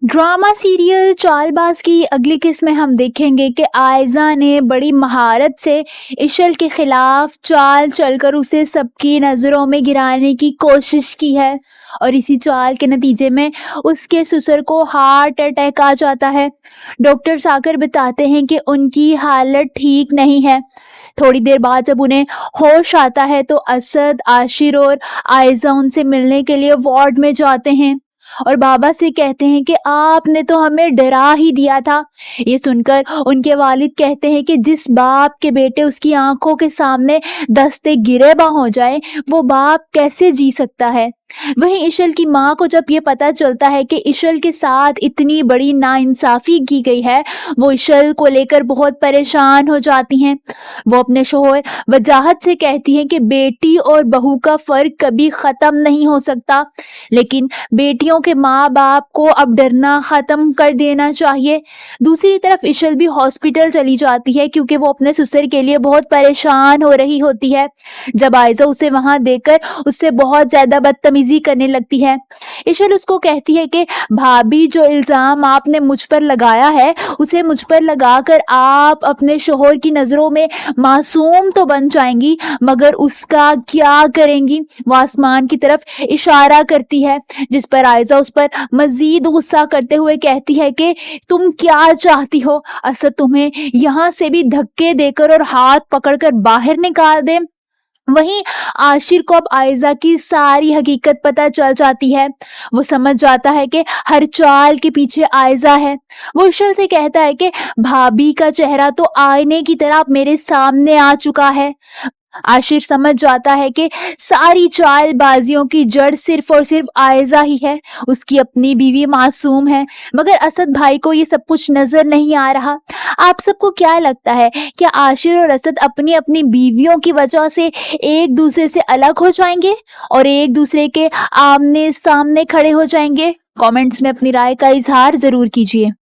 Drama serial Chaalbaaz की अगली किस्त में हम देखेंगे कि आयजा ने बड़ी महारत से इशल के खिलाफ चाल चलकर उसे सबकी नज़रों में गिराने की कोशिश की है और इसी चाल के नतीजे में उसके ससुर को हार्ट अटैक आ जाता है। डॉक्टर आकर बताते हैं कि उनकी हालत ठीक नहीं है। थोड़ी देर बाद जब उन्हें होश आता है तो असद, आशिर और आयजा उनसे मिलने के लिए वार्ड में जाते हैं और बाबा से कहते हैं कि आपने तो हमें डरा ही दिया था। ये सुनकर उनके वालिद कहते हैं कि जिस बाप के बेटे उसकी आंखों के सामने दस्ते गिरेबा हो जाए, वो बाप कैसे जी सकता है। वहीं इशल की माँ को जब ये पता चलता है कि इशल के साथ इतनी बड़ी नाइंसाफी की गई है, वो इशल को लेकर बहुत परेशान हो जाती हैं। वो अपने शोहर वजाहत से कहती हैं कि बेटी और बहू का फर्क कभी ख़त्म नहीं हो सकता, लेकिन बेटियों के माँ बाप को अब डरना ख़त्म कर देना चाहिए। दूसरी तरफ इशल भी हॉस्पिटल चली जाती है क्योंकि वो अपने ससुर के लिए बहुत परेशान हो रही होती है। जब आयजा उसे वहाँ देखकर उससे बहुत ज़्यादा बदतमीजी करने लगती है। इशल उसको कहती है कि भाभी, जो इल्ज़ाम आपने मुझ पर लगाया है उसे मुझ पर लगाकर आप अपने शोहर की नज़रों में मासूम तो बन जाएंगी, मगर उसका क्या करेंगी। वो आसमान की तरफ इशारा करती है, जिस पर आयजा उस पर मजीद गुस्सा करते हुए कहती है कि तुम क्या चाहती हो, असद तुम्हें यहाँ से भी धक्के देकर और हाथ पकड़कर बाहर निकाल दे। वहीं आशिर को अब आयजा की सारी हकीकत पता चल जाती है। वो समझ जाता है कि हर चाल के पीछे आयजा है। वो इशल से कहता है कि भाभी का चेहरा तो आईने की तरह मेरे सामने आ चुका है। आशिर समझ जाता है कि सारी चालबाजियों की जड़ सिर्फ और सिर्फ आयजा ही है। उसकी अपनी बीवी मासूम है, मगर असद भाई को ये सब कुछ नजर नहीं आ रहा। आप सबको क्या लगता है, क्या आशिर और असद अपनी अपनी बीवियों की वजह से एक दूसरे से अलग हो जाएंगे और एक दूसरे के आमने सामने खड़े हो जाएंगे? कमेंट्स में अपनी राय का इजहार जरूर कीजिए।